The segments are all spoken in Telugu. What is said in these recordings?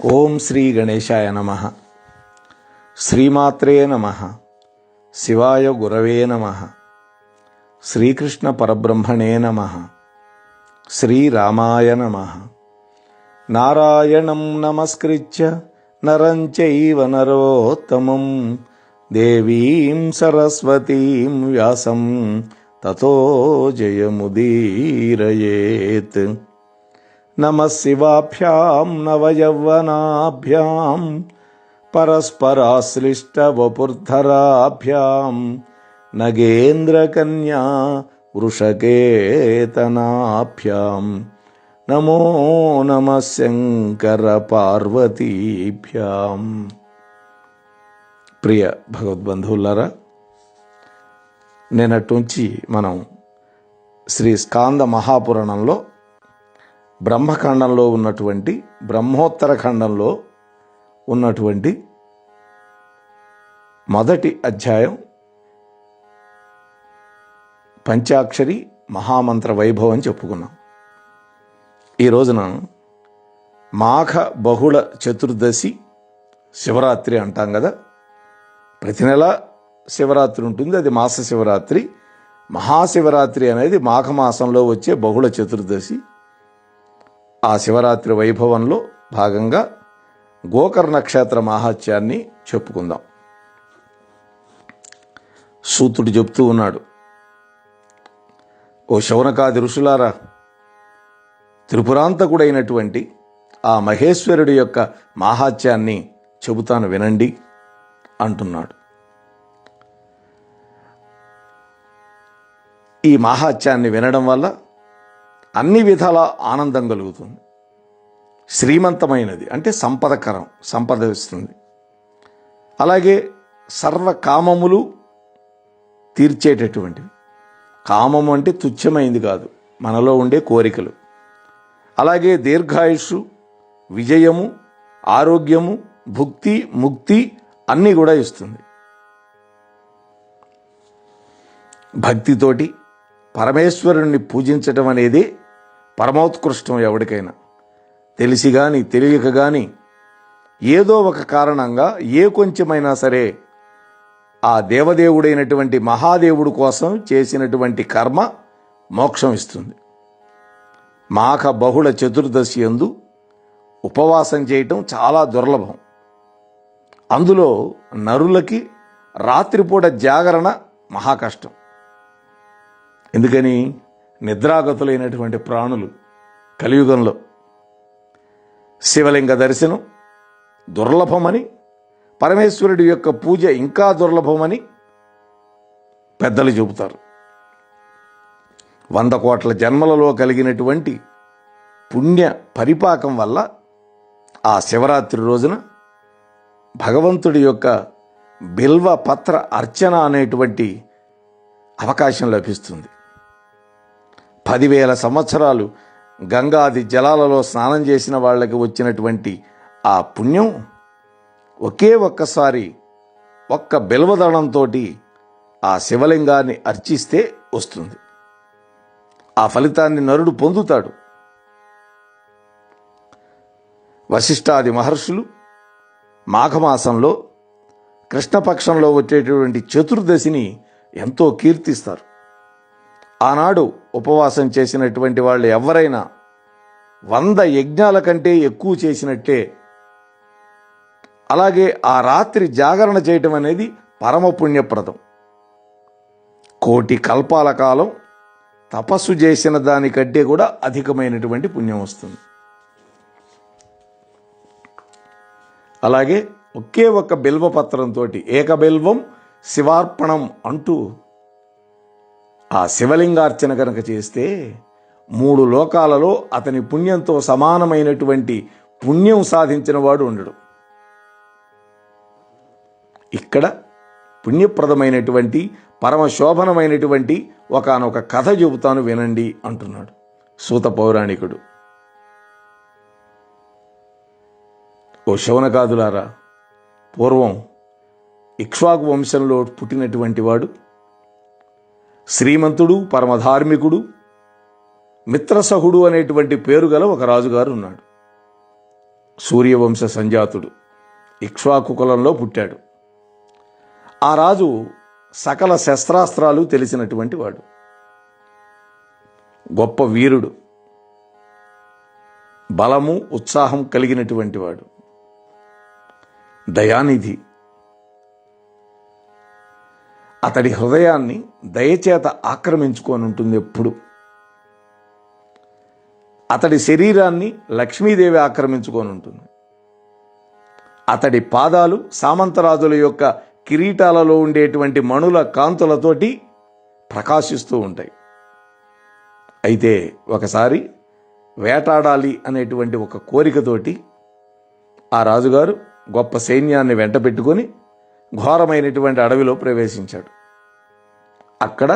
ఓం శ్రీ గణేశాయ నమః. శ్రీమాత్రే నమః. శివాయ గురవే నమః. శ్రీకృష్ణ పరబ్రహ్మణే నమః. శ్రీరామాయ నమః. నారాయణం నమస్కృత్య నరం చైవ నరోత్తమం దేవీం సరస్వతీం వ్యాసం తతో జయముదీరయేత్. నమః శివాభ్యాం నవయౌవనాభ్యాం పరస్పరాశ్లిష్టవపుర్ధరాభ్యాం నగేంద్రకన్యా వృషకేతనాభ్యాం నమో నమః శంకర పార్వతీభ్యాం. ప్రియ భగవద్బంధువులారా, నిన్నటి నుంచి మనం శ్రీ స్కాంద మహాపురాణంలో బ్రహ్మఖండంలో ఉన్నటువంటి బ్రహ్మోత్తర ఖండంలో ఉన్నటువంటి మొదటి అధ్యాయం పంచాక్షరి మహామంత్ర వైభవం చెప్పుకున్నాం. ఈ రోజున మాఘ బహుళ చతుర్దశి శివరాత్రి అంటాం కదా. ప్రతి నెల శివరాత్రి ఉంటుంది, అది మాస శివరాత్రి. మహాశివరాత్రి అనేది మాఘమాసంలో వచ్చే బహుళ చతుర్దశి. ఆ శివరాత్రి వైభవంలో భాగంగా గోకర్ణ క్షేత్ర మహాత్యాన్ని చెప్పుకుందాం. సూతుడు చెప్తూ ఉన్నాడు, ఓ శౌనకాది ఋషులారా, త్రిపురాంతకుడైనటువంటి ఆ మహేశ్వరుడి యొక్క మహాత్యాన్ని చెబుతాను వినండి అంటున్నాడు. ఈ మహాత్యాన్ని వినడం వల్ల అన్ని విధాల ఆనందం కలుగుతుంది. శ్రీమంతమైనది అంటే సంపదకరం, సంపద ఇస్తుంది. అలాగే సర్వకామములు తీర్చేటటువంటివి. కామము అంటే తుచ్చమైంది కాదు, మనలో ఉండే కోరికలు. అలాగే దీర్ఘాయుషు, విజయము, ఆరోగ్యము, భుక్తి, ముక్తి అన్నీ కూడా ఇస్తుంది. భక్తితోటి పరమేశ్వరుణ్ణి పూజించటం అనేది పరమోత్కృష్టం. ఎవరికైనా తెలిసి కానీ తెలియక కానీ ఏదో ఒక కారణంగా ఏ కొంచెమైనా సరే ఆ దేవదేవుడైనటువంటి మహాదేవుడు కోసం చేసినటువంటి కర్మ మోక్షం ఇస్తుంది. మాఘ బహుళ చతుర్దశి యందు ఉపవాసం చేయటం చాలా దుర్లభం. అందులో నరులకి రాత్రిపూట జాగరణ మహా కష్టం. ఎందుకని? నిద్రాగతులైనటువంటి ప్రాణులు కలియుగంలో శివలింగ దర్శనం దుర్లభమని, పరమేశ్వరుడి యొక్క పూజ ఇంకా దుర్లభమని పెద్దలు చెబుతారు. 100 కోట్ల జన్మలలో కలిగినటువంటి పుణ్య పరిపాకం వల్ల ఆ శివరాత్రి రోజున భగవంతుడి యొక్క బిల్వ పత్ర అర్చన అనేటువంటి అవకాశం లభిస్తుంది. 10,000 సంవత్సరాలు గంగాది జలాలలో స్నానం చేసిన వాళ్ళకి వచ్చినటువంటి ఆ పుణ్యం ఒకే ఒక్కసారి ఒక్క బిల్వదళంతో ఆ శివలింగాన్ని అర్చిస్తే వస్తుంది. ఆ ఫలితాన్ని నరుడు పొందుతాడు. వశిష్ఠాది మహర్షులు మాఘమాసంలో కృష్ణపక్షంలో వచ్చేటటువంటి చతుర్దశిని ఎంతో కీర్తిస్తారు. ఆనాడు ఉపవాసం చేసినటువంటి వాళ్ళు ఎవరైనా 100 యజ్ఞాల కంటే ఎక్కువ చేసినట్టే. అలాగే ఆ రాత్రి జాగరణ చేయటం అనేది పరమ పుణ్యప్రదం. 1,000,000 కల్పాల కాలం తపస్సు చేసిన దానికంటే కూడా అధికమైనటువంటి పుణ్యం వస్తుంది. అలాగే ఒకే ఒక్క బిల్వపత్రంతో ఏకబిల్వం శివార్పణం అంటూ ఆ శివలింగార్చన కనుక చేస్తే 3 లోకాలలో అతని పుణ్యంతో సమానమైనటువంటి పుణ్యం సాధించిన వాడు ఉండడు. ఇక్కడ పుణ్యప్రదమైనటువంటి పరమశోభనమైనటువంటి ఒకానొక కథ చెబుతాను వినండి అంటున్నాడు సూత పౌరాణికుడు. ఓ శౌనకాదులారా, పూర్వం ఇక్ష్వాకు వంశంలో పుట్టినటువంటి వాడు శ్రీమంతుడు, పరమధార్మికుడు, మిత్రసహుడు అనేటువంటి పేరు గల ఒక రాజుగారు ఉన్నాడు. సూర్యవంశ సంజాతుడు, ఇక్ష్వాకు కులంలో పుట్టాడు. ఆ రాజు సకల శస్త్రాస్త్రాలు తెలిసినటువంటి వాడు, గొప్ప వీరుడు, బలము ఉత్సాహం కలిగినటువంటి వాడు, దయానిధి. అతడి హృదయాన్ని దయచేత ఆక్రమించుకొని ఉంటుంది ఎప్పుడు. అతడి శరీరాన్ని లక్ష్మీదేవి ఆక్రమించుకొని ఉంటుంది. అతడి పాదాలు సామంతరాజుల యొక్క కిరీటాలలో ఉండేటువంటి మణుల కాంతులతోటి ప్రకాశిస్తూ ఉంటాయి. అయితే ఒకసారి వేటాడాలి అనేటువంటి ఒక కోరికతోటి ఆ రాజుగారు గొప్ప సైన్యాన్ని వెంట పెట్టుకొని ఘోరమైనటువంటి అడవిలో ప్రవేశించాడు. అక్కడ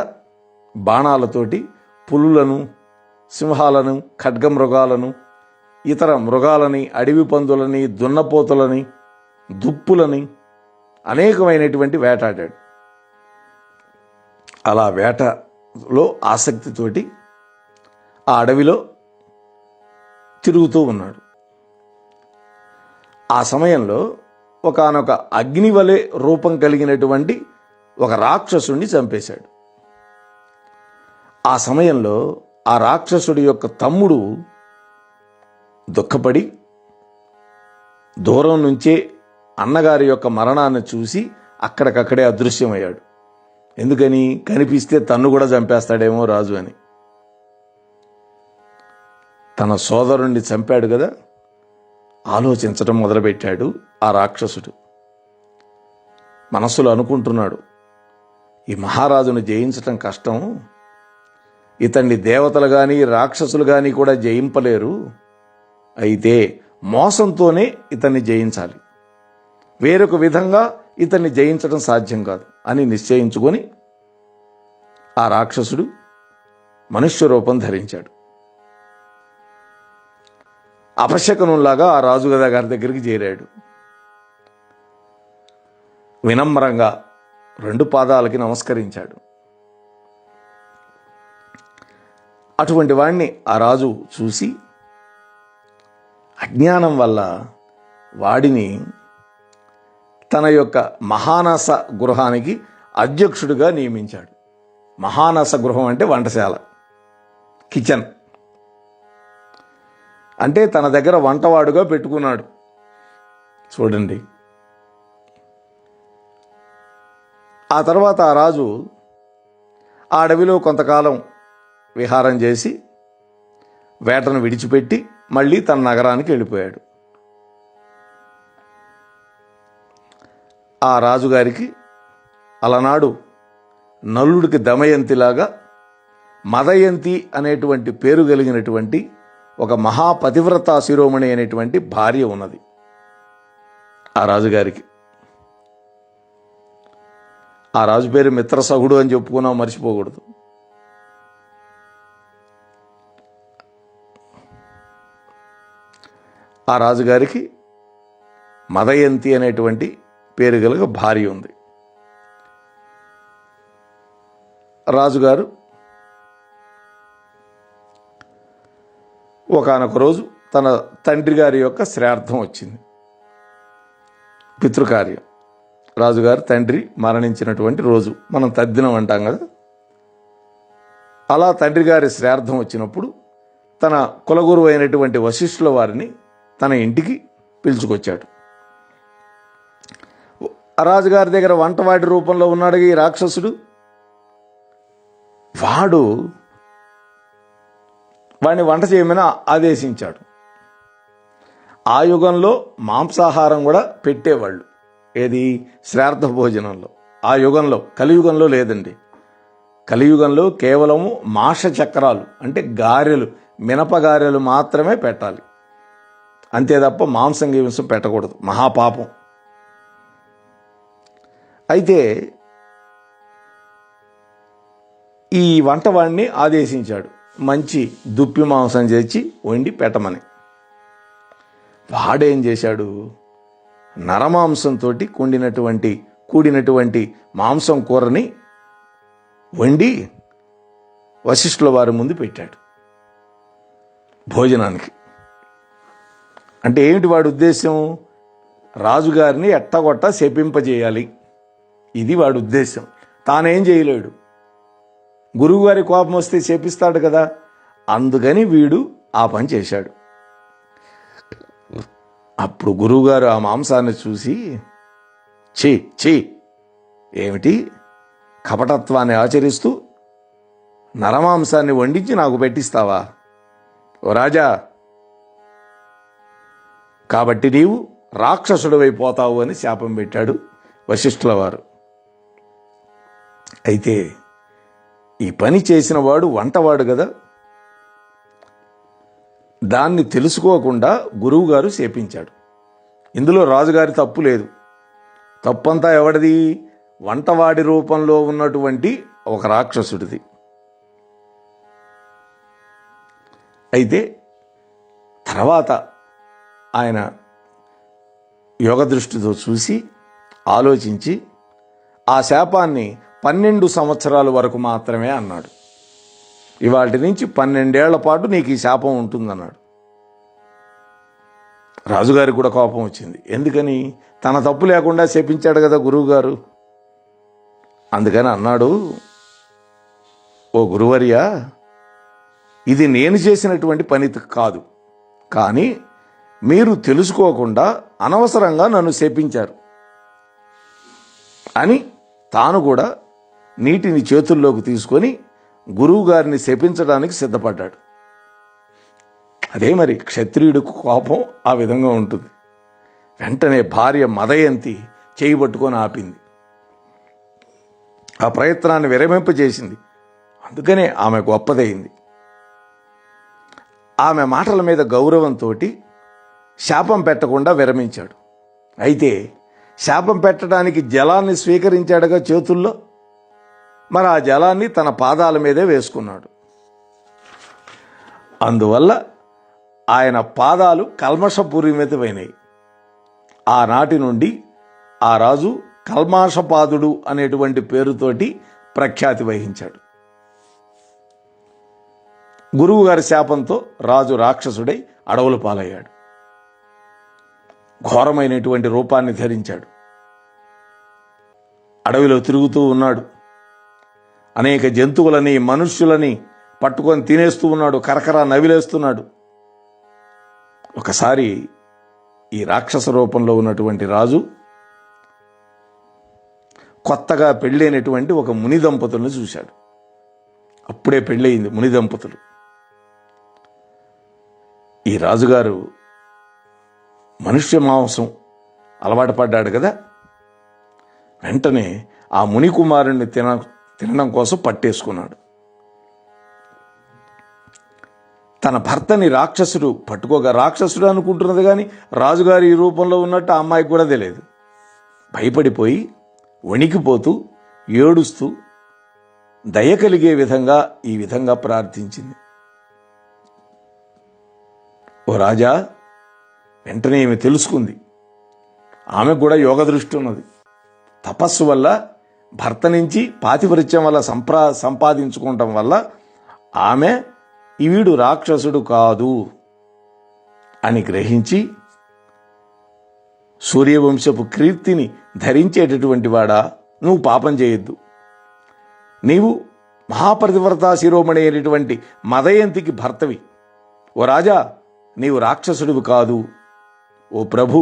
బాణాలతోటి పులులను, సింహాలను, ఖడ్గమృగాలను, ఇతర మృగాలని, అడవి పందులని, దున్నపోతులని, దుప్పులని అనేకమైనటువంటి వేటాడాడు. అలా వేటలో ఆసక్తితోటి ఆ అడవిలో తిరుగుతూ ఉన్నాడు. ఆ సమయంలో ఒకానొక అగ్నివలే రూపం కలిగినటువంటి ఒక రాక్షసుడిని చంపేశాడు. ఆ సమయంలో ఆ రాక్షసుడి యొక్క తమ్ముడు దుఃఖపడి దూరం నుంచే అన్నగారి యొక్క మరణాన్ని చూసి అక్కడికక్కడే అదృశ్యమయ్యాడు. ఎందుకని? కనిపిస్తే తన్ను కూడా చంపేస్తాడేమో రాజు అని. తన సోదరుణ్ణి చంపాడు కదా, ఆలోచించడం మొదలుపెట్టాడు ఆ రాక్షసుడు. మనస్సులో అనుకుంటున్నాడు, ఈ మహారాజును జయించటం కష్టం, ఇతన్ని దేవతలు కానీ రాక్షసులు కానీ కూడా జయింపలేరు. అయితే మోసంతోనే ఇతన్ని జయించాలి, వేరొక విధంగా ఇతన్ని జయించడం సాధ్యం కాదు అని నిశ్చయించుకొని ఆ రాక్షసుడు మనుష్య రూపం ధరించాడు. అపశకనంలాగా ఆ రాజుగారి గారి దగ్గరికి చేరాడు. వినమ్రంగా 2 పాదాలకి నమస్కరించాడు. అటువంటి వాణ్ణి ఆ రాజు చూసి అజ్ఞానం వల్ల వాడిని తన యొక్క మహానస గృహానికి అధ్యక్షుడిగా నియమించాడు. మహానస గృహం అంటే వంటశాల, కిచెన్. అంటే తన దగ్గర వంటవాడుగా పెట్టుకున్నాడు. చూడండి. ఆ తర్వాత ఆ రాజు ఆ అడవిలో కొంతకాలం విహారం చేసి వేటను విడిచిపెట్టి మళ్ళీ తన నగరానికి వెళ్ళిపోయాడు. ఆ రాజుగారికి అలనాడు నలుడికి దమయంతిలాగా మదయంతి అనేటువంటి పేరు కలిగినటువంటి ఒక మహాపతివ్రత శిరోమణి అనేటువంటి భార్య ఉన్నది ఆ రాజుగారికి. ఆ రాజు పేరు మిత్రసహుడు అని చెప్పుకున్నాం, మర్చిపోకూడదు. ఆ రాజుగారికి మదయంతి అనేటువంటి పేరు కలిగిన భార్య ఉంది. రాజుగారు ఒకానొక రోజు తన తండ్రి గారి యొక్క శ్రార్థం వచ్చింది, పితృకార్యం. రాజుగారు తండ్రి మరణించినటువంటి రోజు, మనం తద్దినం అంటాం కదా. అలా తండ్రి గారి శ్రార్థం వచ్చినప్పుడు తన కులగురువు అయినటువంటి వశిష్ఠుల వారిని తన ఇంటికి పిలుచుకొచ్చాడు. రాజుగారి దగ్గర వంటవాడి రూపంలో ఉన్నాడు ఈ రాక్షసుడు. వాడిని వంట చేయమని ఆదేశించాడు. ఆ యుగంలో మాంసాహారం కూడా పెట్టేవాళ్ళు. ఏది? శ్రార్థ భోజనంలో. ఆ యుగంలో, కలియుగంలో లేదండి. కలియుగంలో కేవలము మాష చక్రాలు అంటే గారెలు, మినపగారెలు మాత్రమే పెట్టాలి. అంతే తప్ప మాంసం గీంసం పెట్టకూడదు, మహాపాపం. అయితే ఈ వంటవాడిని ఆదేశించాడు, మంచి దుప్పి మాంసం చేసి వండి పెట్టమని. వాడేం చేశాడు? నరమాంసంతో కూడినటువంటి మాంసం కూరని వండి వశిష్ఠుల వారి ముందు పెట్టాడు భోజనానికి. అంటే ఏమిటి వాడి ఉద్దేశం? రాజుగారిని ఎట్టగొట్ట శపింపజేయాలి, ఇది వాడి ఉద్దేశం. తానేం చేయలేడు, గురువుగారి కోపం వస్తే శపిస్తాడు కదా, అందుకని వీడు ఆ పని చేశాడు. అప్పుడు గురువుగారు ఆ మాంసాన్ని చూసి, ఛీ ఛీ, ఏమిటి కపటత్వాన్ని ఆచరిస్తూ నరమాంసాన్ని వండించి నాకు పెట్టిస్తావా? ఓ రాజా, కాబట్టి నీవు రాక్షసుడివైపోతావు అని శాపం పెట్టాడు వశిష్ఠుల వారు. అయితే ఈ పని చేసిన వాడు వంటవాడు కదా, దాన్ని తెలుసుకోకుండా గురువుగారు శపించాడు. ఇందులో రాజుగారి తప్పు లేదు, తప్పంతా ఎవడిది? వంటవాడి రూపంలో ఉన్నటువంటి ఒక రాక్షసుడిది. అయితే తర్వాత ఆయన యోగ దృష్టితో చూసి ఆలోచించి ఆ శాపాన్ని 12 సంవత్సరాల వరకు మాత్రమే అన్నాడు. ఇవాటి నుంచి 12 ఏళ్ల పాటు నీకు ఈ శాపం ఉంటుందన్నాడు. రాజుగారికి కూడా కోపం వచ్చింది. ఎందుకని? తన తప్పు లేకుండా శపించాడు కదా గురువుగారు. అందుకని అన్నాడు, ఓ గురువర్యా, ఇది నేను చేసినటువంటి పని కాదు, కానీ మీరు తెలుసుకోకుండా అనవసరంగా నన్ను శపించారు అని తాను కూడా నీటిని చేతుల్లోకి తీసుకొని గురువుగారిని శపించడానికి సిద్ధపడ్డాడు. అదే మరి క్షత్రియుడి కోపం ఆ విధంగా ఉంటుంది. వెంటనే భార్య మదయంతి చేయి పట్టుకొని ఆపింది, ఆ ప్రయత్నాన్ని విరమింపజేసింది. అందుకనే ఆమె గొప్పదైంది. ఆమె మాటల మీద గౌరవంతో శాపం పెట్టకుండా విరమించాడు. అయితే శాపం పెట్టడానికి జలాన్ని స్వీకరించాడుగా చేతుల్లో, మరి ఆ జలాన్ని తన పాదాల మీదే వేసుకున్నాడు. అందువల్ల ఆయన పాదాలు కల్మషపూరితమైనాయి. ఆనాటి నుండి ఆ రాజు కల్మాషపాదుడు అనేటువంటి పేరుతోటి ప్రఖ్యాతి వహించాడు. గురువుగారి శాపంతో రాజు రాక్షసుడై అడవుల పాలయ్యాడు. ఘోరమైనటువంటి రూపాన్ని ధరించాడు. అడవిలో తిరుగుతూ ఉన్నాడు. అనేక జంతువులని మనుష్యులని పట్టుకొని తినేస్తూ ఉన్నాడు, కరకర నవిలేస్తున్నాడు. ఒకసారి ఈ రాక్షస రూపంలో ఉన్నటువంటి రాజు కొత్తగా పెళ్ళైనటువంటి ఒక ముని దంపతులను చూశాడు. అప్పుడే పెళ్ళయింది ముని దంపతులు. ఈ రాజుగారు మనుష్య మాంసం అలవాటు పడ్డాడు కదా, వెంటనే ఆ ముని కుమారుణ్ణి తినడం కోసం పట్టేసుకున్నాడు. తన భర్తని రాక్షసుడు పట్టుకోగా, రాక్షసుడు అనుకుంటున్నది కానీ రాజుగారి ఈ రూపంలో ఉన్నట్టు ఆ అమ్మాయికి కూడా తెలియదు. భయపడిపోయి వణికిపోతూ ఏడుస్తూ దయ కలిగే విధంగా ఈ విధంగా ప్రార్థించింది, ఓ రాజా. వెంటనే ఈమె తెలుసుకుంది. ఆమెకు కూడా యోగ దృష్టి ఉన్నది. తపస్సు వల్ల, భర్త నుంచి పాతివృత్యం వల్ల సంపాదించుకోవటం వల్ల ఆమె వీడు రాక్షసుడు కాదు అని గ్రహించి, సూర్యవంశపు కీర్తిని ధరించేటటువంటి వాడా, నువ్వు పాపం చేయొద్దు, నీవు మహాపతివ్రతా శిరోమణి అయినటువంటి మదయంతికి భర్తవి, ఓ రాజా, నీవు రాక్షసుడివి కాదు. ఓ ప్రభు,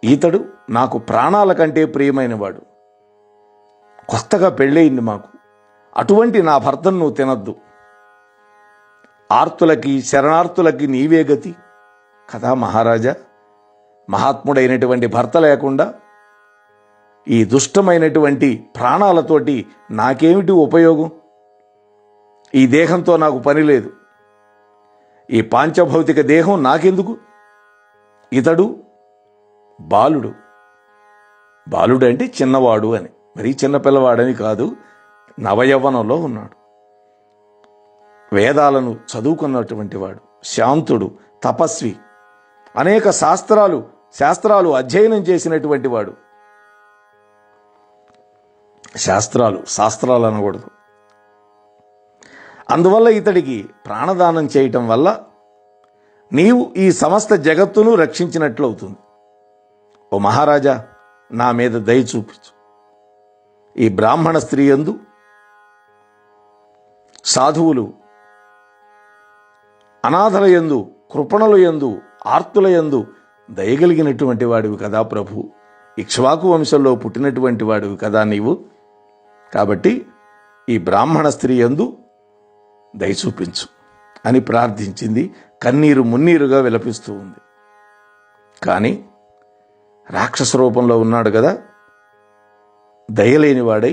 ఈతడు నాకు ప్రాణాల కంటే ప్రియమైనవాడు, కొత్తగా పెళ్ళయింది మాకు, అటువంటి నా భర్తను నువ్వు తినద్దు. ఆర్తులకి శరణార్థులకి నీవే గతి కదా మహారాజా. మహాత్ముడైనటువంటి భర్త లేకుండా ఈ దుష్టమైనటువంటి ప్రాణాలతోటి నాకేమిటి ఉపయోగం? ఈ దేహంతో నాకు పని లేదు, ఈ పాంచభౌతిక దేహం నాకెందుకు? ఇతడు బాలుడు, బాలుడు అంటే చిన్నవాడు అని, మరీ చిన్నపిల్లవాడని కాదు, నవయవ్వనంలో ఉన్నాడు, వేదాలను చదువుకున్నటువంటి వాడు, శాంతుడు, తపస్వి, అనేక శాస్త్రాలు అధ్యయనం చేసినటువంటి వాడు. శాస్త్రాలు అనకూడదు. అందువల్ల ఇతడికి ప్రాణదానం చేయటం వల్ల నీవు ఈ సమస్త జగత్తును రక్షించినట్లు అవుతుంది. ఓ మహారాజా, నా మీద దయ చూపించు. ఈ బ్రాహ్మణ స్త్రీ యందు, సాధువులు, అనాథల యందు, కృపణుల యందు, ఆర్తుల యందు దయగలిగినటువంటి వాడివి కదా ప్రభు. ఇక్ష్వాకు వంశంలో పుట్టినటువంటి వాడివి కదా నీవు. కాబట్టి ఈ బ్రాహ్మణ స్త్రీ యందు దయ చూపించు అని ప్రార్థించింది. కన్నీరు మున్నీరుగా విలపిస్తూ ఉంది. కానీ రాక్షస రూపంలో ఉన్నాడు కదా, దయలేనివాడై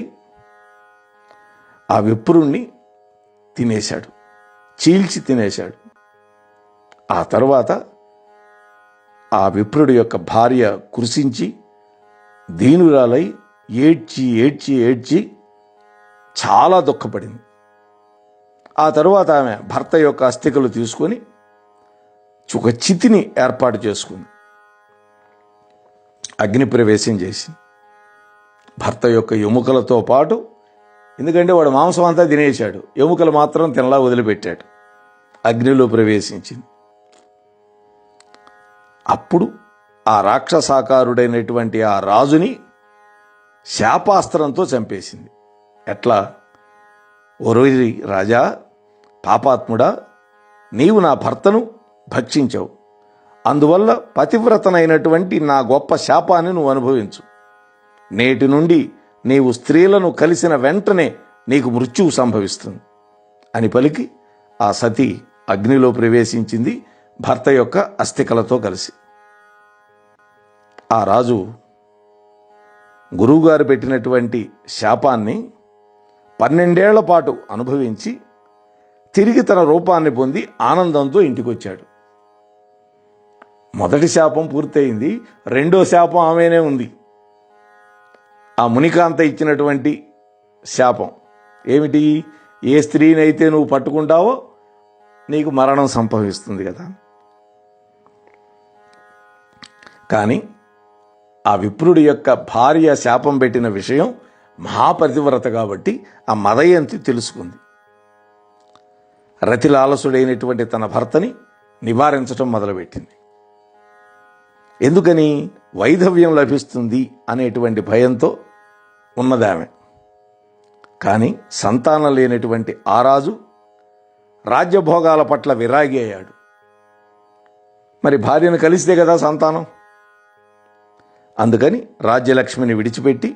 ఆ విప్రుణ్ణి తినేశాడు, చీల్చి తినేశాడు. ఆ తర్వాత ఆ విప్రుడి యొక్క భార్య కృషించి దీనురాలై ఏడ్చి ఏడ్చి ఏడ్చి చాలా దుఃఖపడింది. ఆ తరువాత ఆమె భర్త యొక్క అస్థికలు తీసుకొని ఒక చితిని ఏర్పాటు చేసుకుంది. అగ్ని ప్రవేశం చేసి భర్త యొక్క ఎముకలతో పాటు, ఎందుకంటే వాడు మాంసం అంతా తినేశాడు, ఎముకలు మాత్రం తినలా వదిలిపెట్టాడు, అగ్నిలో ప్రవేశించింది. అప్పుడు ఆ రాక్షసాకారుడైనటువంటి ఆ రాజుని శాపాస్త్రంతో చంపేసింది. ఎట్లా? ఓరోజు రాజా, పాపాత్ముడా, నీవు నా భర్తను భక్షించావు, అందువల్ల పతివ్రతనైనటువంటి నా గొప్ప శాపాన్ని నువ్వు అనుభవించు. నేటి నుండి నీవు స్త్రీలను కలిసిన వెంటనే నీకు మృత్యువు సంభవిస్తుంది అని పలికి ఆ సతి అగ్నిలో ప్రవేశించింది భర్త యొక్క అస్థికలతో కలిసి. ఆ రాజు గురువుగారు పెట్టినటువంటి శాపాన్ని 12 ఏళ్ల పాటు అనుభవించి తిరిగి తన రూపాన్ని పొంది ఆనందంతో ఇంటికొచ్చాడు. మొదటి శాపం పూర్తయింది, రెండో శాపం ఆమెనే ఉంది. ఆ మునికాంత ఇచ్చినటువంటి శాపం ఏమిటి? ఏ స్త్రీనైతే నువ్వు పట్టుకుంటావో నీకు మరణం సంభవిస్తుంది కదా. కానీ ఆ విప్రుడి యొక్క భార్య శాపం పెట్టిన విషయం మహాపతివ్రత కాబట్టి ఆ మదయంతి తెలుసుకుంది. రతిలాలసుడైనటువంటి తన భర్తని నివారించటం మొదలుపెట్టింది. ఎందుకని? వైధవ్యం లభిస్తుంది అనేటువంటి భయంతో ఉన్నదామె. కానీ సంతానం లేనటువంటి ఆ రాజు రాజ్యభోగాల పట్ల విరాగి అయ్యాడు. మరి భార్యను కలిస్తే కదా సంతానం. అందుకని రాజ్యలక్ష్మిని విడిచిపెట్టి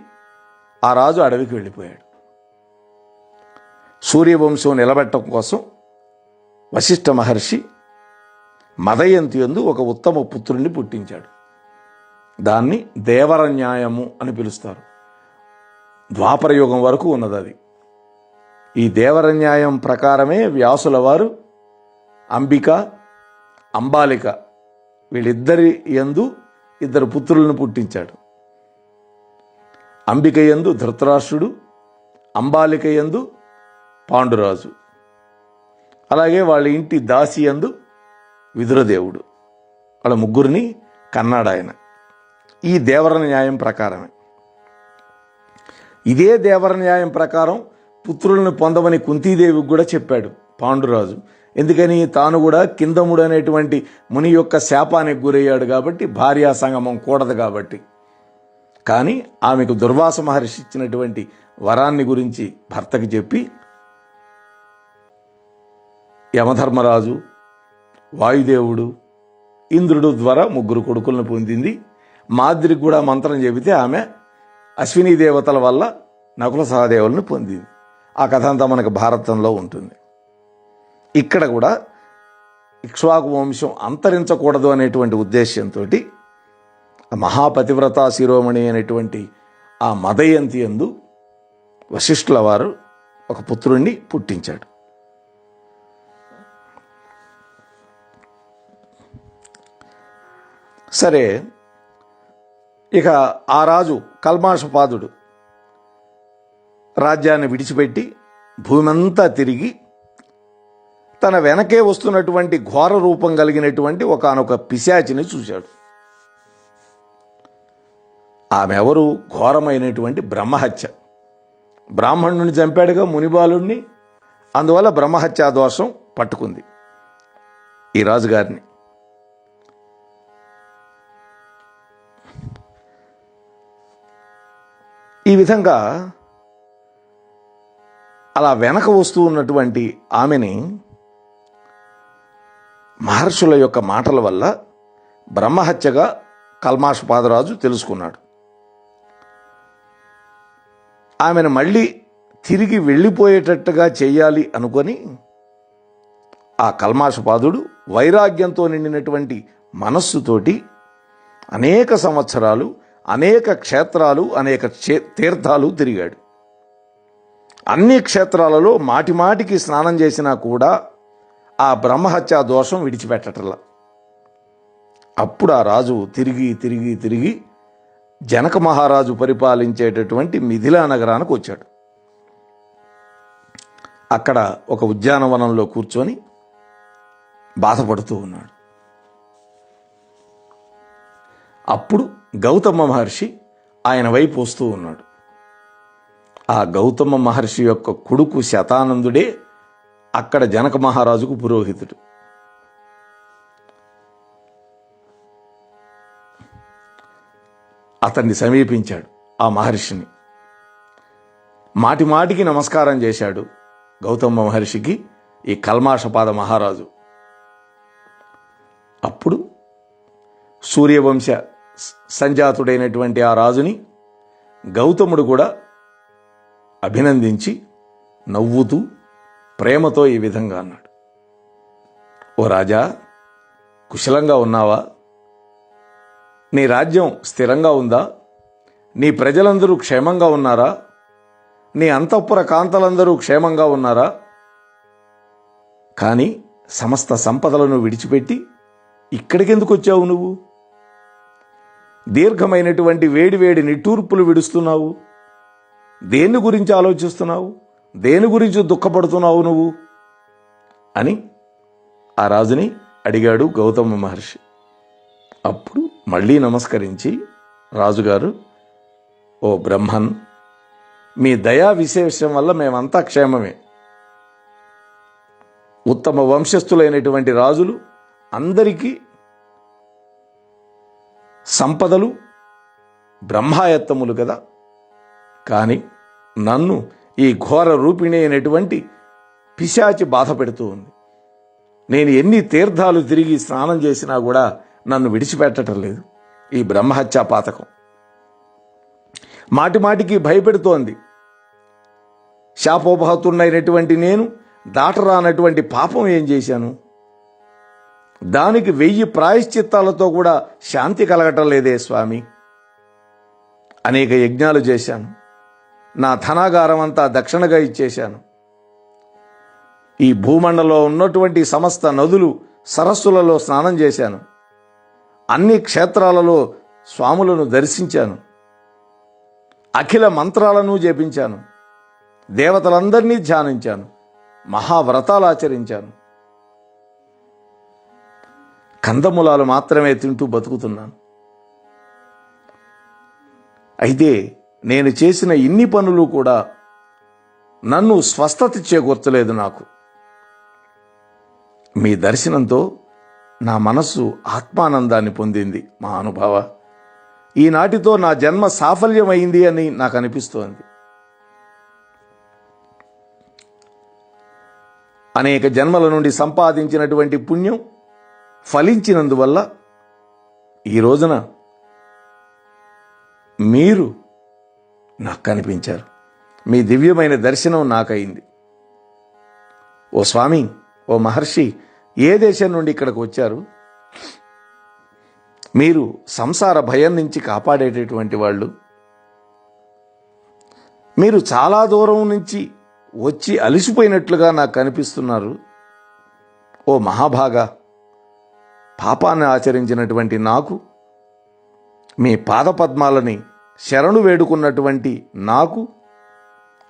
ఆ రాజు అడవికి వెళ్ళిపోయాడు. సూర్యవంశం నిలబెట్టడం కోసం వశిష్ఠ మహర్షి మదయంతి యందు ఒక ఉత్తమ పుత్రుణ్ణి పుట్టించాడు. దాన్ని దేవరన్యాయము అని పిలుస్తారు. ద్వాపరయుగం వరకు ఉన్నది అది. ఈ దేవరన్యాయం ప్రకారమే వ్యాసుల వారు అంబిక, అంబాలిక వీళ్ళిద్దరి యందు 2 పుత్రులను పుట్టించాడు. అంబిక యందు ధృతరాష్ట్రుడు, అంబాలిక యందు పాండురాజు, అలాగే వాళ్ళ ఇంటి దాసి యందు విదురదేవుడు. వాళ్ళ ముగ్గురిని కన్నాడు ఆయన. ఈ దేవర న్యాయం ప్రకారమే. ఇదే దేవర న్యాయం ప్రకారం పుత్రులను పొందమని కుంతీదేవికి కూడా చెప్పాడు పాండురాజు. ఎందుకని? తాను కూడా కిందముడు అనేటువంటి ముని యొక్క శాపానికి గురయ్యాడు కాబట్టి, భార్యా సంగమం కూడదు కాబట్టి. కానీ ఆమెకు దుర్వాస మహర్షి ఇచ్చినటువంటి వరాన్ని గురించి భర్తకి చెప్పి యమధర్మరాజు, వాయుదేవుడు, ఇంద్రుడు ద్వారా 3 కొడుకులను పొందింది. మాద్రికి కూడా మంత్రం చెబితే ఆమె అశ్విని దేవతల వల్ల నకుల సహదేవులను పొందింది. ఆ కథ అంతా మనకు భారతంలో ఉంటుంది. ఇక్కడ కూడా ఇక్ష్వాకు వంశం అంతరించకూడదు అనేటువంటి ఉద్దేశ్యంతో మహాపతివ్రతా శిరోమణి అనేటువంటి ఆ మదయంతి యందు వశిష్ఠుల వారు ఒక పుత్రుణ్ణి పుట్టించాడు. సరే, ఇక ఆ రాజు కల్మాషపాదుడు రాజ్యాన్ని విడిచిపెట్టి భూమంతా తిరిగి తన వెనకే వస్తున్నటువంటి ఘోర రూపం కలిగినటువంటి ఒకానొక పిశాచిని చూశాడు. ఆమె ఎవరు? ఘోరమైనటువంటి బ్రహ్మహత్య. బ్రాహ్మణుని చంపాడుగా మునిబాలుడిని, అందువల్ల బ్రహ్మహత్యా దోషం పట్టుకుంది ఈ రాజుగారిని. ఈ విధంగా అలా వెనక వస్తూ ఉన్నటువంటి ఆమెని మహర్షుల యొక్క మాటల వల్ల బ్రహ్మహత్యగా కల్మాషపాదరాజు తెలుసుకున్నాడు. ఆమెను మళ్ళీ తిరిగి వెళ్ళిపోయేటట్టుగా చెయ్యాలి అనుకొని ఆ కల్మాషపాదుడు వైరాగ్యంతో నిండినటువంటి మనస్సుతోటి అనేక సంవత్సరాలు అనేక క్షేత్రాలు అనేక తీర్థాలు తిరిగాడు. అన్ని క్షేత్రాలలో మాటిమాటికి స్నానం చేసినా కూడా ఆ బ్రహ్మహత్యా దోషం విడిచిపెట్టటల్లా. అప్పుడు ఆ రాజు తిరిగి తిరిగి తిరిగి జనక మహారాజు పరిపాలించేటటువంటి మిథిలా నగరానికి వచ్చాడు. అక్కడ ఒక ఉద్యానవనంలో కూర్చొని బాధపడుతూ ఉన్నాడు. అప్పుడు గౌతమ మహర్షి ఆయన వైపు వస్తూ ఉన్నాడు. ఆ గౌతమ మహర్షి యొక్క కొడుకు శతానందుడే అక్కడ జనక మహారాజుకు పురోహితుడు. అతన్ని సమీపించాడు. ఆ మహర్షిని మాటిమాటికి నమస్కారం చేశాడు గౌతమ మహర్షికి ఈ కల్మాషపాద మహారాజు. అప్పుడు సూర్యవంశ సంజాతుడైనటువంటి ఆ రాజుని గౌతముడు కూడా అభినందించి నవ్వుతూ ప్రేమతో ఈ విధంగా అన్నాడు: ఓ రాజా, కుశలంగా ఉన్నావా? నీ రాజ్యం స్థిరంగా ఉందా? నీ ప్రజలందరూ క్షేమంగా ఉన్నారా? నీ అంతఃపుర కాంతలందరూ క్షేమంగా ఉన్నారా? కానీ సమస్త సంపదలను విడిచిపెట్టి ఇక్కడికెందుకు వచ్చావు నువ్వు? దీర్ఘమైనటువంటి వేడివేడి నిట్టూర్పులు విడుస్తున్నావు. దేని గురించి ఆలోచిస్తున్నావు? దేని గురించి దుఃఖపడుతున్నావు నువ్వు అని ఆ రాజుని అడిగాడు గౌతమ మహర్షి. అప్పుడు మళ్ళీ నమస్కరించి రాజుగారు, ఓ బ్రహ్మన్, మీ దయా విశేషం వల్ల మేమంతా క్షేమమే. ఉత్తమ వంశస్థులైనటువంటి రాజులు అందరికీ సంపదలు బ్రహ్మాయత్తములు కదా. కానీ నన్ను ఈ ఘోర రూపిణి అయినటువంటి పిశాచి బాధ పెడుతూ ఉంది. నేను ఎన్ని తీర్థాలు తిరిగి స్నానం చేసినా కూడా నన్ను విడిచిపెట్టడం లేదు ఈ బ్రహ్మహత్యా పాతకం. మాటిమాటికి భయపెడుతోంది. శాపోపహతున్నైనటువంటి నేను దాటరానటువంటి పాపం ఏం చేశాను? దానికి 1000 ప్రాయశ్చిత్తాలతో కూడా శాంతి కలగటం లేదే స్వామి. అనేక యజ్ఞాలు చేశాను. నా ధనాగారం అంతా దక్షిణగా ఇచ్చేశాను. ఈ భూమండలంలో ఉన్నటువంటి సమస్త నదులు సరస్సులలో స్నానం చేశాను. అన్ని క్షేత్రాలలో స్వాములను దర్శించాను. అఖిల మంత్రాలను జపించాను. దేవతలందరినీ ధ్యానించాను. మహావ్రతాలు ఆచరించాను. కందమూలాలు మాత్రమే తింటూ బతుకుతున్నాను. అయితే నేను చేసిన ఇన్ని పనులు కూడా నన్ను స్వస్థత చేకూర్చలేదు. నాకు మీ దర్శనంతో నా మనస్సు ఆత్మానందాన్ని పొందింది మా అనుభవ. ఈనాటితో నా జన్మ సాఫల్యమైంది అని నాకు అనిపిస్తోంది. అనేక జన్మల నుండి సంపాదించినటువంటి పుణ్యం ఫలించినందువల్ల ఈ రోజున మీరు నాకు కనిపించారు. మీ దివ్యమైన దర్శనం నాకయింది. ఓ స్వామి, ఓ మహర్షి, ఏ దేశం నుండి ఇక్కడికి వచ్చారు? మీరు సంసార భయం నుంచి కాపాడేటటువంటి వాళ్ళు. మీరు చాలా దూరం నుంచి వచ్చి అలిసిపోయినట్లుగా నాకు కనిపిస్తున్నారు. ఓ మహాభాగా, పాపాన్ని ఆచరించినటువంటి నాకు, మీ పాదపద్మాలని శరణు వేడుకున్నటువంటి నాకు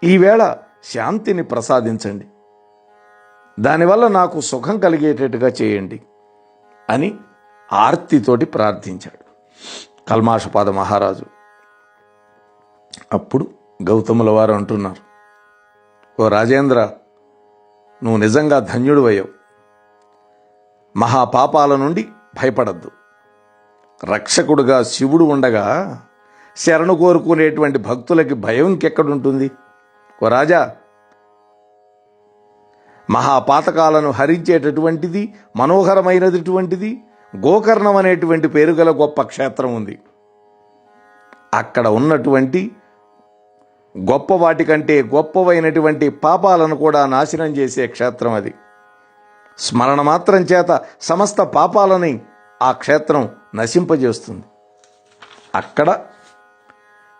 ఈవేళ శాంతిని ప్రసాదించండి. దానివల్ల నాకు సుఖం కలిగేటట్టుగా చేయండి అని ఆర్తితోటి ప్రార్థించాడు కల్మాషపాద మహారాజు. అప్పుడు గౌతముల వారు అంటున్నారు: ఓ రాజేంద్ర, నువ్వు నిజంగా ధన్యుడు అయ్యావు. మహాపాపాల నుండి భయపడద్దు. రక్షకుడుగా శివుడు ఉండగా శరణు కోరుకునేటువంటి భక్తులకి భయం ఇంకెక్కడుంటుంది? ఓ రాజా, మహాపాతకాలను హరించేటటువంటిది, మనోహరమైనటువంటిది గోకర్ణం అనేటువంటి పేరు గల గొప్ప క్షేత్రం ఉంది. అక్కడ ఉన్నటువంటి గొప్ప వాటికంటే గొప్పవైనటువంటి పాపాలను కూడా నాశనం చేసే క్షేత్రం అది. స్మరణ మాత్రం చేత సమస్త పాపాలని ఆ క్షేత్రం నశింపజేస్తుంది. అక్కడ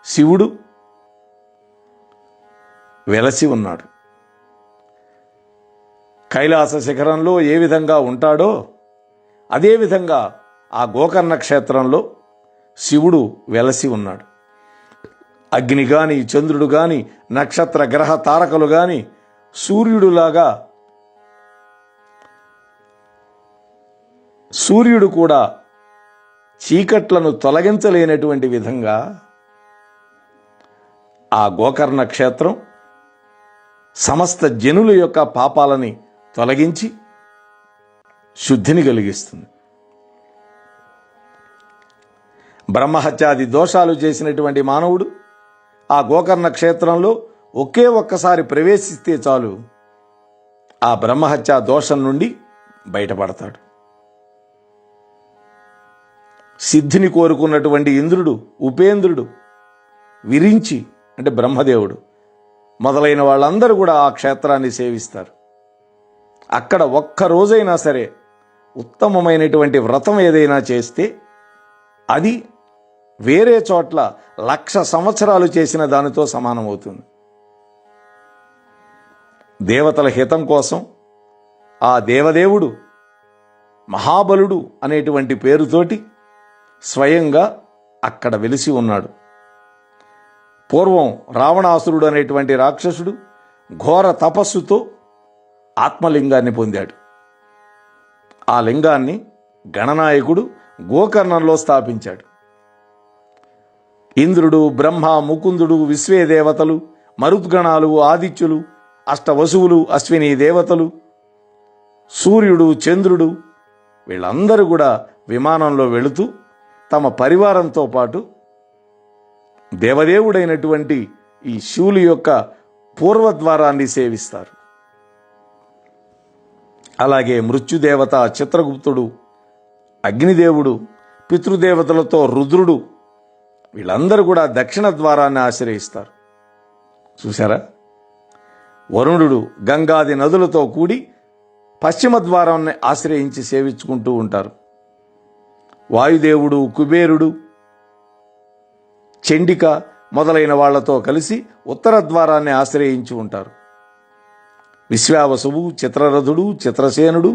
శివుడు వెలసి ఉన్నాడు. కైలాస శిఖరంలో ఏ విధంగా ఉంటాడో అదేవిధంగా ఆ గోకర్ణ క్షేత్రంలో శివుడు వెలసి ఉన్నాడు. అగ్ని గాని, చంద్రుడు గాని, నక్షత్ర గ్రహ తారకలు గాని, సూర్యుడు కూడా చీకట్లను తొలగించలేనటువంటి విధంగా ఆ గోకర్ణ క్షేత్రం సమస్త జనుల యొక్క పాపాలని తొలగించి శుద్ధిని కలిగిస్తుంది. బ్రహ్మహత్యాది దోషాలు చేసినటువంటి మానవుడు ఆ గోకర్ణ క్షేత్రంలో ఒక్కసారి ప్రవేశిస్తే చాలు ఆ బ్రహ్మహత్యా దోషం నుండి బయటపడతాడు. సిద్ధిని కోరుకున్నటువంటి ఇంద్రుడు, ఉపేంద్రుడు, విరించి అంటే బ్రహ్మదేవుడు మొదలైన వాళ్ళందరూ కూడా ఆ క్షేత్రాన్ని సేవిస్తారు. అక్కడ ఒక్కరోజైనా సరే ఉత్తమమైనటువంటి వ్రతం ఏదైనా చేస్తే అది వేరే చోట్ల 1,00,000 సంవత్సరాలు చేసిన దానితో సమానమవుతుంది. దేవతల హితం కోసం ఆ దేవదేవుడు మహాబలుడు అనేటువంటి పేరుతోటి స్వయంగా అక్కడ వెలిసి ఉన్నాడు. పూర్వం రావణాసురుడు అనేటువంటి రాక్షసుడు ఘోర తపస్సుతో ఆత్మలింగాన్ని పొందాడు. ఆ లింగాన్ని గణనాయకుడు గోకర్ణంలో స్థాపించాడు. ఇంద్రుడు, బ్రహ్మ, ముకుందుడు, విశ్వే దేవతలు, మరుద్గణాలు, ఆదిత్యులు, అష్టవసువులు, అశ్విని దేవతలు, సూర్యుడు, చంద్రుడు వీళ్ళందరూ కూడా విమానంలో వెళుతూ తమ పరివారంతో పాటు దేవదేవుడైనటువంటి ఈ శివుని యొక్క పూర్వద్వారాన్ని సేవిస్తారు. అలాగే మృత్యుదేవత చిత్రగుప్తుడు, అగ్నిదేవుడు, పితృదేవతలతో రుద్రుడు వీళ్ళందరూ కూడా దక్షిణ ద్వారాన్ని ఆశ్రయిస్తారు. చూసారా? వరుణుడు గంగాది నదులతో కూడి పశ్చిమ ద్వారాన్ని ఆశ్రయించి సేవించుకుంటూ ఉంటారు. వాయుదేవుడు, కుబేరుడు, చండిక మొదలైన వాళ్లతో కలిసి ఉత్తర ద్వారాన్ని ఆశ్రయించి ఉంటారు. విశ్వావసువు, చిత్రరథుడు, చిత్రసేనుడు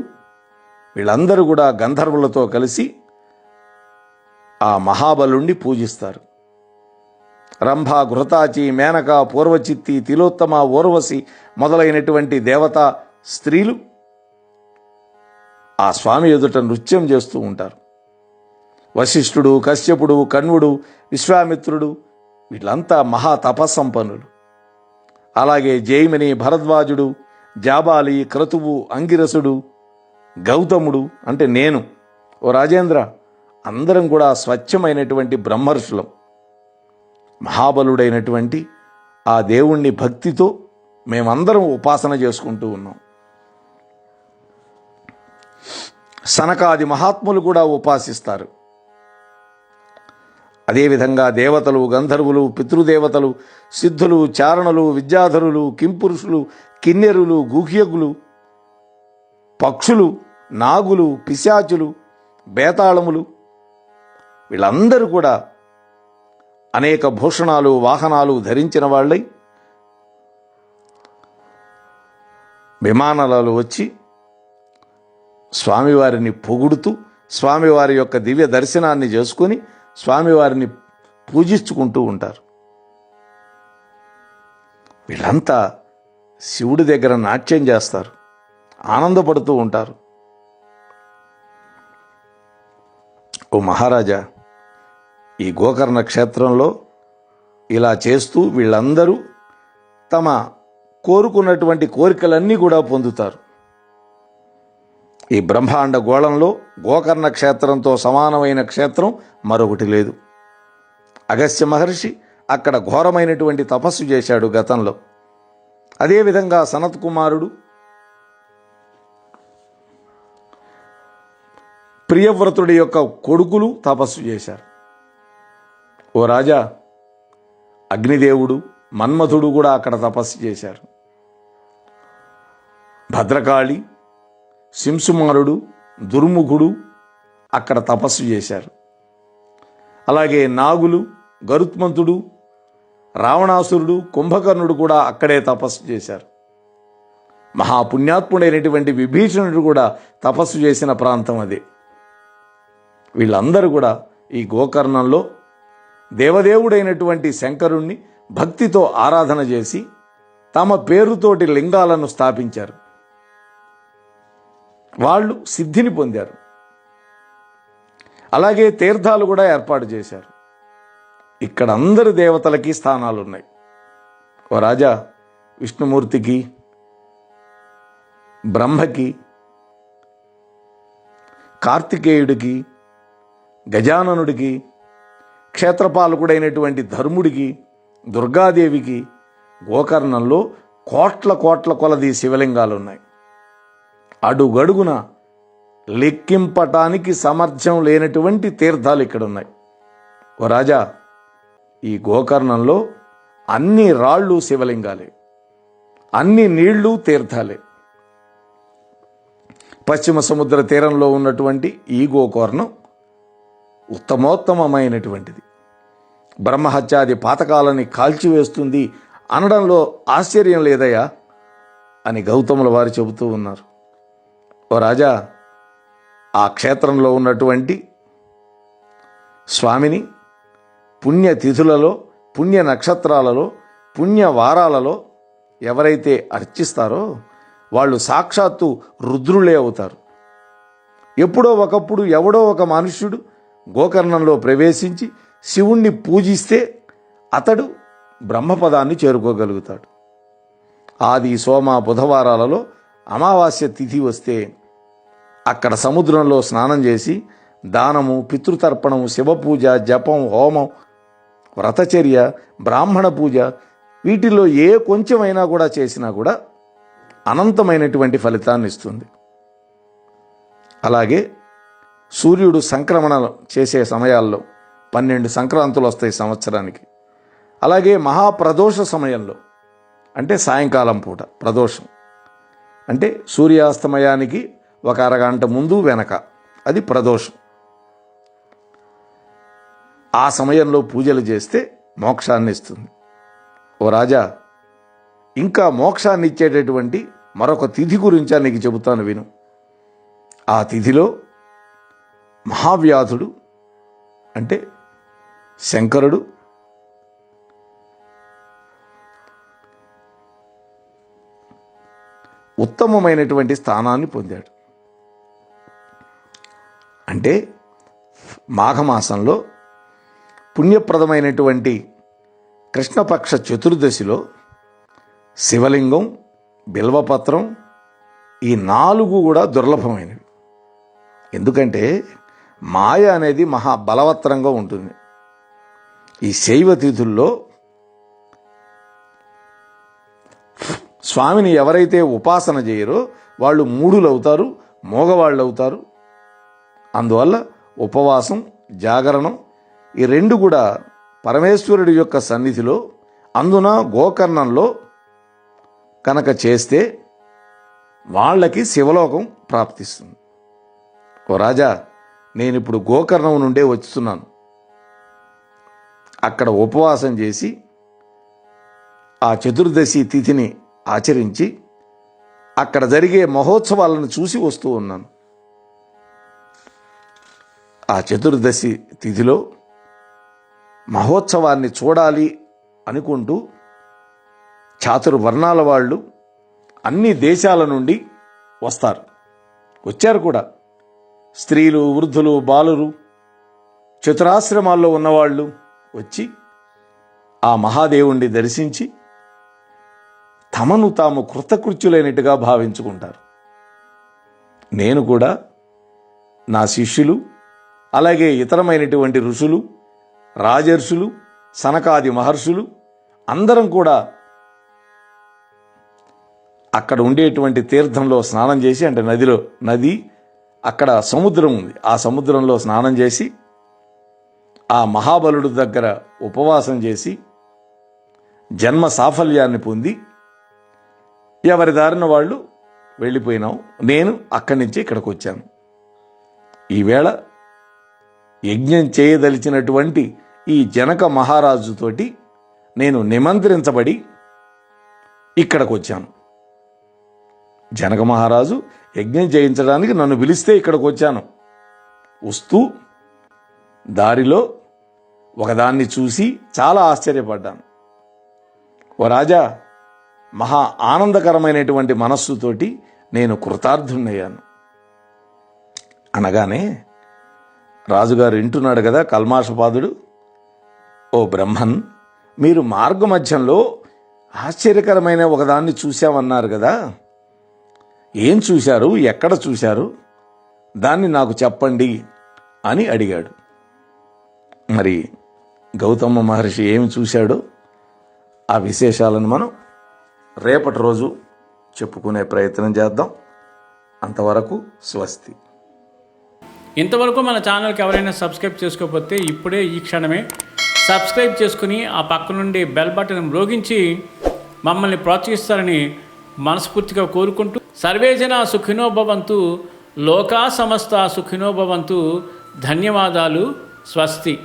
వీళ్ళందరూ కూడా గంధర్వులతో కలిసి ఆ మహాబలుణ్ణి పూజిస్తారు. రంభ, ఘృతాచి, మేనక, పూర్వచిత్తి, తిలోత్తమ, ఊర్వశి మొదలైనటువంటి దేవతా స్త్రీలు ఆ స్వామి ఎదుట నృత్యం చేస్తూ ఉంటారు. వశిష్ఠుడు, కశ్యపుడు, కణ్వుడు, విశ్వామిత్రుడు వీళ్ళంతా మహా తపస్సంపన్నులు. అలాగే జైమిని, భరద్వాజుడు, జాబాలి, క్రతువు, అంగిరసుడు, గౌతముడు అంటే నేను, ఓ రాజేంద్ర అందరం కూడా స్వచ్ఛమైనటువంటి బ్రహ్మర్షులం. మహాబలుడైనటువంటి ఆ దేవుణ్ణి భక్తితో మేమందరం ఉపాసన చేసుకుంటూ ఉన్నాం. సనకాది మహాత్ములు కూడా ఉపాసిస్తారు. అదేవిధంగా దేవతలు, గంధర్వులు, పితృదేవతలు, సిద్ధులు, చారణులు, విద్యాధరులు, కింపురుషులు, కిన్నెరులు, గుహ్యకులు, పక్షులు, నాగులు, పిశాచులు, బేతాళములు వీళ్ళందరూ కూడా అనేక భూషణాలు, వాహనాలు ధరించిన వాళ్ళై విమానాలలో వచ్చి స్వామివారిని పొగుడుతూ స్వామివారి యొక్క దివ్య దర్శనాన్ని చేసుకొని స్వామివారిని పూజించుకుంటూ ఉంటారు. వీళ్ళంతా శివుడి దగ్గర నాట్యం చేస్తారు, ఆనందపడుతూ ఉంటారు. ఓ మహారాజా, ఈ గోకర్ణ క్షేత్రంలో ఇలా చేస్తూ వీళ్ళందరూ తమ కోరుకున్నటువంటి కోరికలన్నీ కూడా పొందుతారు. ఈ బ్రహ్మాండ గోళంలో గోకర్ణ క్షేత్రంతో సమానమైన క్షేత్రం మరొకటి లేదు. అగస్త్య మహర్షి అక్కడ ఘోరమైనటువంటి తపస్సు చేశాడు గతంలో. అదేవిధంగా సనత్ కుమారుడు, ప్రియవ్రతుడి యొక్క కొడుకులు తపస్సు చేశారు. ఓ రాజా, అగ్నిదేవుడు, మన్మథుడు కూడా అక్కడ తపస్సు చేశారు. భద్రకాళి, శింసుమారుడు, దుర్ముఖుడు అక్కడ తపస్సు చేశారు. అలాగే నాగులు, గరుత్మంతుడు, రావణాసురుడు, కుంభకర్ణుడు కూడా అక్కడే తపస్సు చేశారు. మహాపుణ్యాత్ముడైనటువంటి విభీషణుడు కూడా తపస్సు చేసిన ప్రాంతం అదే. వీళ్ళందరూ కూడా ఈ గోకర్ణంలో దేవదేవుడైనటువంటి శంకరుణ్ణి భక్తితో ఆరాధన చేసి తమ పేరుతోటి లింగాలను స్థాపించారు. వాళ్ళు సిద్ధిని పొందారు. అలాగే తీర్థాలు కూడా ఏర్పాటు చేశారు. ఇక్కడ అందరి దేవతలకి స్థానాలు ఉన్నాయి. ఓ రాజా, విష్ణుమూర్తికి, బ్రహ్మకి, కార్తికేయుడికి, గజాననుడికి, క్షేత్రపాలకుడైనటువంటి ధర్ముడికి, దుర్గాదేవికి గోకర్ణంలో కోట్ల కోట్ల కొలది శివలింగాలున్నాయి. అడుగడుగున లెక్కింపటానికి సామర్థ్యం లేనటువంటి తీర్థాలు ఇక్కడ ఉన్నాయి. ఓ రాజా, ఈ గోకర్ణంలో అన్ని రాళ్ళు శివలింగాలే, అన్ని నీళ్లు తీర్థాలే. పశ్చిమ సముద్ర తీరంలో ఉన్నటువంటి ఈ గోకర్ణం ఉత్తమోత్తమైనటువంటిది. బ్రహ్మహత్యాది పాతకాలని కాల్చివేస్తుంది అనడంలో ఆశ్చర్యం లేదయ్యా అని గౌతముల వారు చెబుతూ ఉన్నారు. ఓ రాజా, ఆ క్షేత్రంలో ఉన్నటువంటి స్వామిని పుణ్యతిథులలో, పుణ్య నక్షత్రాలలో, పుణ్య వారాలలో ఎవరైతే అర్చిస్తారో వాళ్ళు సాక్షాత్తు రుద్రులే అవుతారు. ఎప్పుడో ఒకప్పుడు ఎవడో ఒక మనుష్యుడు గోకర్ణంలో ప్రవేశించి శివుణ్ణి పూజిస్తే అతడు బ్రహ్మపదాన్ని చేరుకోగలుగుతాడు. ఆది, సోమ, బుధవారాలలో అమావాస్య తిథి వస్తే అక్కడ సముద్రంలో స్నానం చేసి దానము, పితృతర్పణము, శివపూజ, జపం, హోమం, వ్రతచర్య, బ్రాహ్మణ పూజ వీటిల్లో ఏ కొంచెమైనా కూడా చేసినా కూడా అనంతమైనటువంటి ఫలితాన్ని ఇస్తుంది. అలాగే సూర్యుడు సంక్రమణ చేసే సమయాల్లో 12 సంక్రాంతులు వస్తాయి సంవత్సరానికి. అలాగే మహాప్రదోష సమయంలో, అంటే సాయంకాలం పూట ప్రదోషం, అంటే సూర్యాస్తమయానికి ఒక అరగంట ముందు వెనక, అది ప్రదోషం. ఆ సమయంలో పూజలు చేస్తే మోక్షాన్ని ఇస్తుంది. ఓ రాజా, ఇంకా మోక్షాన్ని ఇచ్చేటటువంటి మరొక తిథి గురించి నీకు చెబుతాను విను. ఆ తిథిలో మహావ్యాధుడు అంటే శంకరుడు ఉత్తమమైనటువంటి స్థానాన్ని పొందాడు. అంటే మాఘమాసంలో పుణ్యప్రదమైనటువంటి కృష్ణపక్ష చతుర్దశిలో శివలింగం, బిల్వపత్రం ఈ 4 కూడా దుర్లభమైనవి. ఎందుకంటే మాయ అనేది మహాబలవత్తరంగా ఉంటుంది. ఈ శైవ తిథుల్లో స్వామిని ఎవరైతే ఉపాసన చేయరో వాళ్ళు మూఢులు అవుతారు, మోగవాళ్ళు అవుతారు. అందువల్ల ఉపవాసం, జాగరణం ఈ 2 కూడా పరమేశ్వరుడి యొక్క సన్నిధిలో, అందున గోకర్ణంలో కనుక చేస్తే వాళ్ళకి శివలోకం ప్రాప్తిస్తుంది. ఓ రాజా, నేను ఇప్పుడు గోకర్ణం నుండే వస్తున్నాను. అక్కడ ఉపవాసం చేసి ఆ చతుర్దశి తిథిని ఆచరించి అక్కడ జరిగే మహోత్సవాలను చూసి వస్తూ ఉన్నాను. ఆ చతుర్దశి తిథిలో మహోత్సవాన్ని చూడాలి అనుకుంటూ చాతుర్వర్ణాల వాళ్ళు అన్ని దేశాల నుండి వస్తారు. వచ్చారు కూడా. స్త్రీలు, వృద్ధులు, బాలురు, చతురాశ్రమాల్లో ఉన్నవాళ్ళు వచ్చి ఆ మహాదేవుణ్ణి దర్శించి తమను తాము కృతకృత్యులైనట్టుగా భావించుకుంటారు. నేను కూడా, నా శిష్యులు, అలాగే ఇతరమైనటువంటి ఋషులు, రాజర్షులు, సనకాది మహర్షులు అందరం కూడా అక్కడ ఉండేటువంటి తీర్థంలో స్నానం చేసి, అంటే నది అక్కడ సముద్రం ఉంది, ఆ సముద్రంలో స్నానం చేసి ఆ మహాబలుడు దగ్గర ఉపవాసం చేసి జన్మ సాఫల్యాన్ని పొంది ఎవరి దారిన వాళ్ళు వెళ్ళిపోయినాం. నేను అక్కడి నుంచి ఇక్కడికి వచ్చాను. ఈవేళ యజ్ఞం చేయదలిచినటువంటి ఈ జనక మహారాజుతోటి నేను నిమంత్రించబడి ఇక్కడికి వచ్చాను. జనక మహారాజు యజ్ఞం చేయించడానికి నన్ను పిలిస్తే ఇక్కడికి వచ్చాను. వస్తూ దారిలో ఒకదాన్ని చూసి చాలా ఆశ్చర్యపడ్డాను. ఓ రాజా, మహా ఆనందకరమైనటువంటి మనస్సుతోటి నేను కృతార్థున్నయ్యాను అనగానే రాజుగారు వింటున్నాడు కదా కల్మాషపాదుడు. ఓ బ్రహ్మన్, మీరు మార్గమధ్యంలో ఆశ్చర్యకరమైన ఒకదాన్ని చూశామన్నారు కదా, ఏం చూశారు, ఎక్కడ చూశారు, దాన్ని నాకు చెప్పండి అని అడిగాడు. మరి గౌతమ మహర్షి ఏమి చూశాడో ఆ విశేషాలను మనం రేపటి రోజు చెప్పుకునే ప్రయత్నం చేద్దాం. అంతవరకు స్వస్తి. ఇంతవరకు మన ఛానల్కి ఎవరైనా సబ్స్క్రైబ్ చేసుకోకపోతే ఇప్పుడే ఈ క్షణమే సబ్స్క్రైబ్ చేసుకుని ఆ పక్క నుండి బెల్ బటన్ మ్రోగించి మమ్మల్ని ప్రోత్సహిస్తారని మనస్ఫూర్తిగా కోరుకుంటూ, సర్వే జనా సుఖినో భవంతు, లోకా సమస్త సుఖినో భవంతు. ధన్యవాదాలు. స్వస్తి.